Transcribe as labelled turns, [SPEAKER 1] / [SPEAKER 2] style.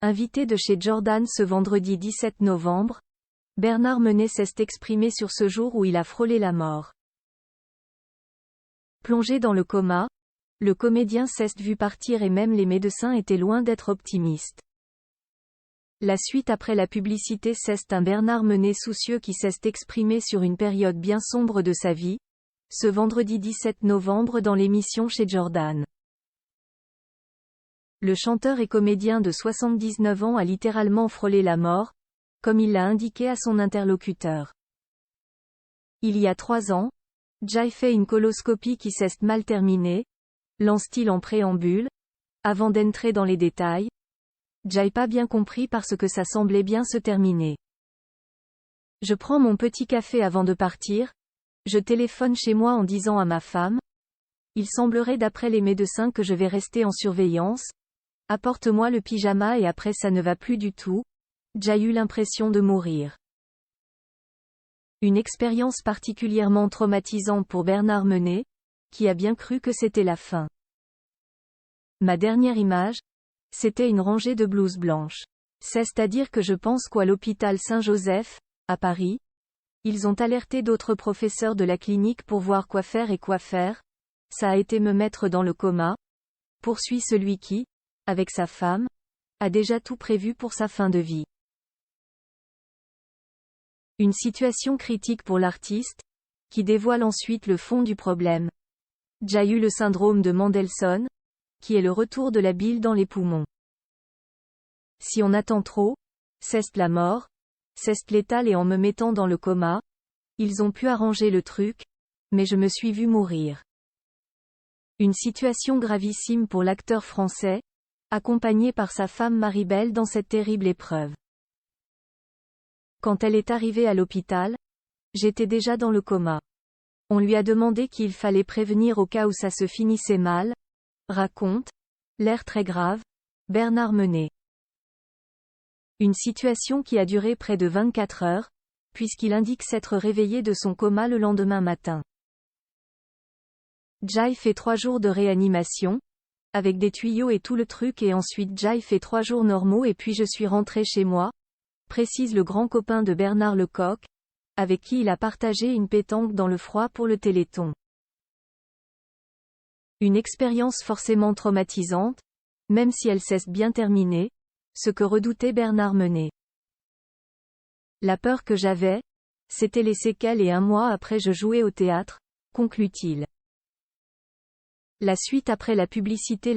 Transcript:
[SPEAKER 1] Invité de chez Jordan ce vendredi 17 novembre, Bernard Menet s'est exprimé sur ce jour où il a frôlé la mort. Plongé dans le coma, le comédien s'est vu partir et même les médecins étaient loin d'être optimistes. La suite après la publicité, c'est un Bernard Menet soucieux qui s'est exprimé sur une période bien sombre de sa vie, ce vendredi 17 novembre dans l'émission chez Jordan. Le chanteur et comédien de 79 ans a littéralement frôlé la mort, comme il l'a indiqué à son interlocuteur. Il y a 3 ans, Jay fait une coloscopie qui s'est mal terminée, lance-t-il en préambule. Avant d'entrer dans les détails, Jay pas bien compris parce que ça semblait bien se terminer. Je prends mon petit café avant de partir, je téléphone chez moi en disant à ma femme, il semblerait d'après les médecins que je vais rester en surveillance, apporte-moi le pyjama et après ça ne va plus du tout, Jay eut l'impression de mourir. Une expérience particulièrement traumatisante pour Bernard Menet, qui a bien cru que c'était la fin. Ma dernière image, c'était une rangée de blouses blanches. C'est-à-dire que je pense qu'à l'hôpital Saint-Joseph, à Paris, ils ont alerté d'autres professeurs de la clinique pour voir quoi faire et quoi faire. Ça a été me mettre dans le coma, poursuit celui qui, avec sa femme, a déjà tout prévu pour sa fin de vie. Une situation critique pour l'artiste, qui dévoile ensuite le fond du problème. Jay eut le syndrome de Mendelssohn, qui est le retour de la bile dans les poumons. Si on attend trop, c'est la mort, c'est létal et en me mettant dans le coma, ils ont pu arranger le truc, mais je me suis vu mourir. Une situation gravissime pour l'acteur français, accompagné par sa femme Maribel dans cette terrible épreuve. Quand elle est arrivée à l'hôpital, j'étais déjà dans le coma. On lui a demandé qu'il fallait prévenir au cas où ça se finissait mal, raconte, l'air très grave, Bernard Menet. Une situation qui a duré près de 24 heures, puisqu'il indique s'être réveillé de son coma le lendemain matin. Jay fait 3 jours de réanimation, avec des tuyaux et tout le truc et ensuite Jay fait 3 jours normaux et puis je suis rentré chez moi, précise le grand copain de Bernard Lecoq, avec qui il a partagé une pétanque dans le froid pour le Téléthon. Une expérience forcément traumatisante, même si elle s'est bien terminée, ce que redoutait Bernard Menet. La peur que j'avais, c'était les séquelles et 1 mois après je jouais au théâtre, conclut-il. La suite après la publicité.